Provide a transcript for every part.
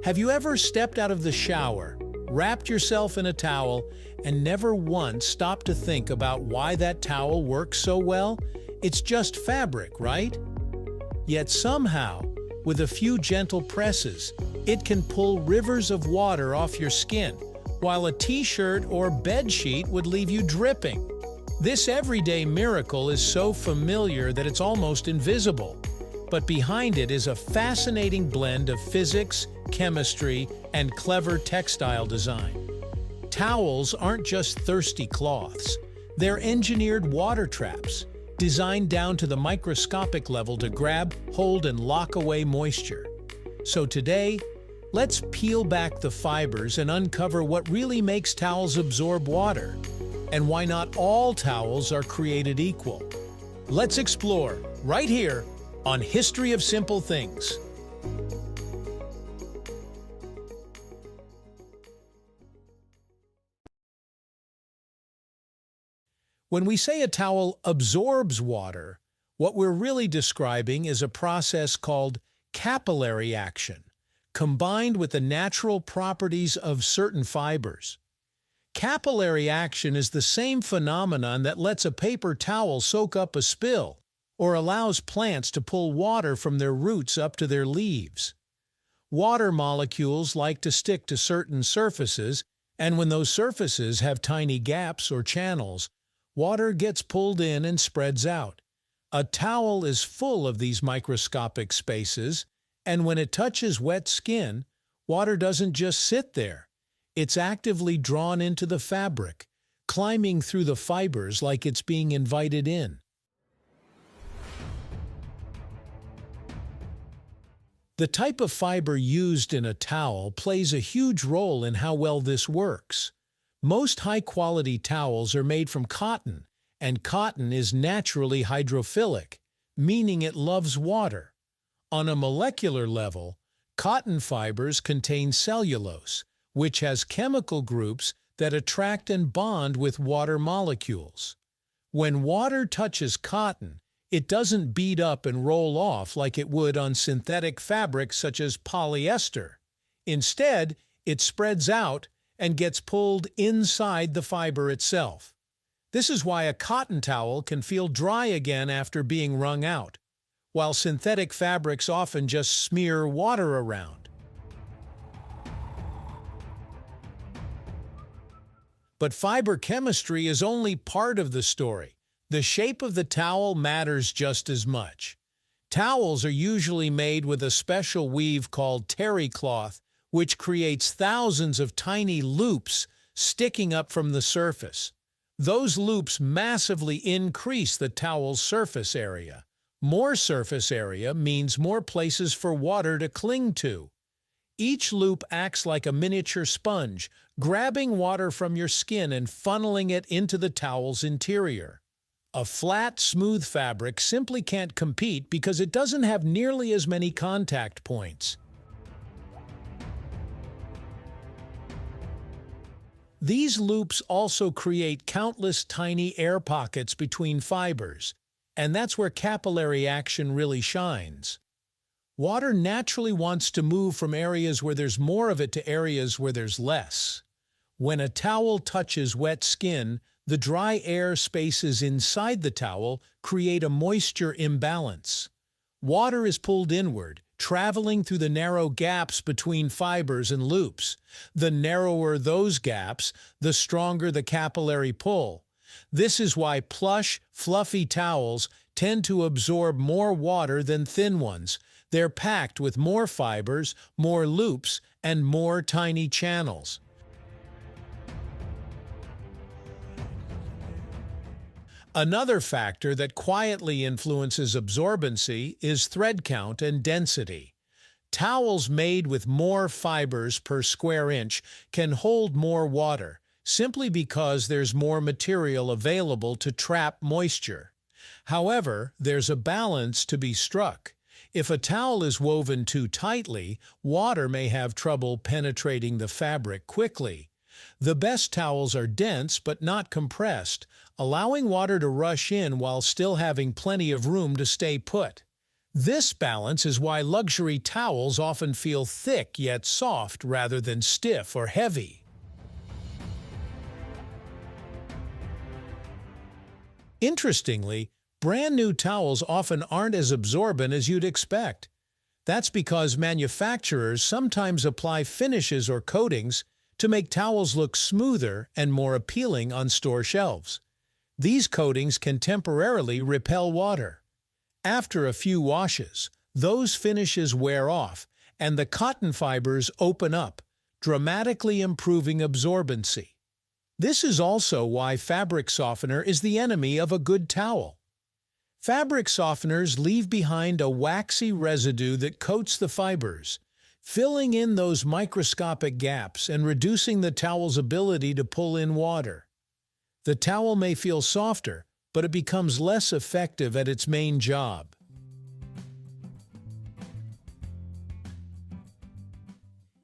Have you ever stepped out of the shower, wrapped yourself in a towel, and never once stopped to think about why that towel works so well? It's just fabric, right? Yet somehow, with a few gentle presses, it can pull rivers of water off your skin, while a t-shirt or bed sheet would leave you dripping. This everyday miracle is so familiar that it's almost invisible. But behind it is a fascinating blend of physics, chemistry, and clever textile design. Towels aren't just thirsty cloths. They're engineered water traps, designed down to the microscopic level to grab, hold, and lock away moisture. So today, let's peel back the fibers and uncover what really makes towels absorb water, and why not all towels are created equal. Let's explore, right here, on History of Simple Things. When we say a towel absorbs water, what we're really describing is a process called capillary action, combined with the natural properties of certain fibers. Capillary action is the same phenomenon that lets a paper towel soak up a spill, or allows plants to pull water from their roots up to their leaves. Water molecules like to stick to certain surfaces, and when those surfaces have tiny gaps or channels, water gets pulled in and spreads out. A towel is full of these microscopic spaces, and when it touches wet skin, water doesn't just sit there. It's actively drawn into the fabric, climbing through the fibers like it's being invited in. The type of fiber used in a towel plays a huge role in how well this works. Most high-quality towels are made from cotton, and cotton is naturally hydrophilic, meaning it loves water. On a molecular level, cotton fibers contain cellulose, which has chemical groups that attract and bond with water molecules. When water touches cotton, it doesn't bead up and roll off like it would on synthetic fabrics such as polyester. Instead, it spreads out and gets pulled inside the fiber itself. This is why a cotton towel can feel dry again after being wrung out, while synthetic fabrics often just smear water around. But fiber chemistry is only part of the story. The shape of the towel matters just as much. Towels are usually made with a special weave called terry cloth, which creates thousands of tiny loops sticking up from the surface. Those loops massively increase the towel's surface area. More surface area means more places for water to cling to. Each loop acts like a miniature sponge, grabbing water from your skin and funneling it into the towel's interior. A flat, smooth fabric simply can't compete because it doesn't have nearly as many contact points. These loops also create countless tiny air pockets between fibers, and that's where capillary action really shines. Water naturally wants to move from areas where there's more of it to areas where there's less. When a towel touches wet skin, the dry air spaces inside the towel create a moisture imbalance. Water is pulled inward, traveling through the narrow gaps between fibers and loops. The narrower those gaps, the stronger the capillary pull. This is why plush, fluffy towels tend to absorb more water than thin ones. They're packed with more fibers, more loops, and more tiny channels. Another factor that quietly influences absorbency is thread count and density. Towels made with more fibers per square inch can hold more water, simply because there's more material available to trap moisture. However, there's a balance to be struck. If a towel is woven too tightly, water may have trouble penetrating the fabric quickly. The best towels are dense but not compressed, allowing water to rush in while still having plenty of room to stay put. This balance is why luxury towels often feel thick yet soft rather than stiff or heavy. Interestingly, brand new towels often aren't as absorbent as you'd expect. That's because manufacturers sometimes apply finishes or coatings to make towels look smoother and more appealing on store shelves. These coatings can temporarily repel water. After a few washes, those finishes wear off and the cotton fibers open up, dramatically improving absorbency. This is also why fabric softener is the enemy of a good towel. Fabric softeners leave behind a waxy residue that coats the fibers, filling in those microscopic gaps and reducing the towel's ability to pull in water. The towel may feel softer, but it becomes less effective at its main job.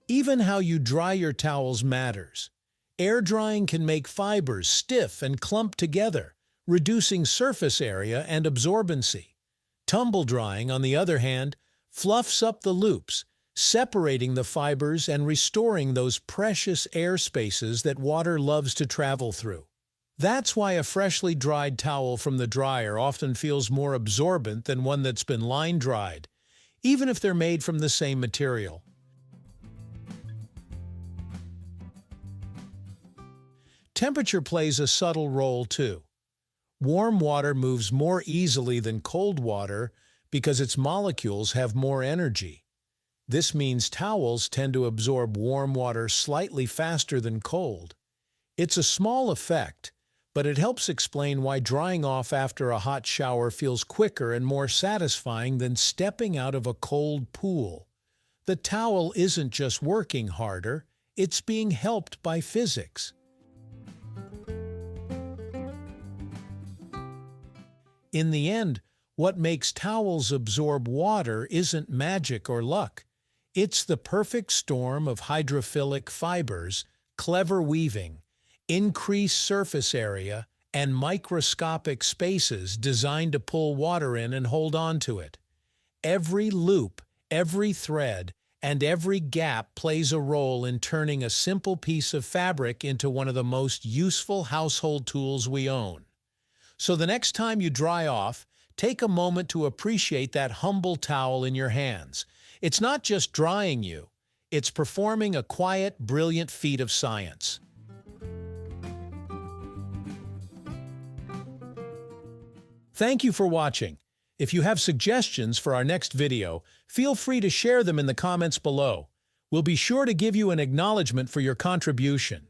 Even how you dry your towels matters. Air drying can make fibers stiff and clump together, reducing surface area and absorbency. Tumble drying, on the other hand, fluffs up the loops, separating the fibers and restoring those precious air spaces that water loves to travel through. That's why a freshly dried towel from the dryer often feels more absorbent than one that's been line-dried, even if they're made from the same material. Temperature plays a subtle role too. Warm water moves more easily than cold water because its molecules have more energy. This means towels tend to absorb warm water slightly faster than cold. It's a small effect, but it helps explain why drying off after a hot shower feels quicker and more satisfying than stepping out of a cold pool. The towel isn't just working harder, it's being helped by physics. In the end, what makes towels absorb water isn't magic or luck. It's the perfect storm of hydrophilic fibers, clever weaving, increased surface area, and microscopic spaces designed to pull water in and hold on to it. Every loop, every thread, and every gap plays a role in turning a simple piece of fabric into one of the most useful household tools we own. So the next time you dry off, take a moment to appreciate that humble towel in your hands. It's not just drying you, it's performing a quiet, brilliant feat of science. Thank you for watching. If you have suggestions for our next video, feel free to share them in the comments below. We'll be sure to give you an acknowledgement for your contribution.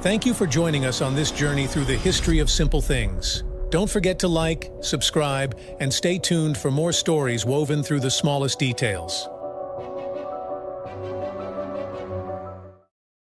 Thank you for joining us on this journey through the history of simple things. Don't forget to like, subscribe, and stay tuned for more stories woven through the smallest details.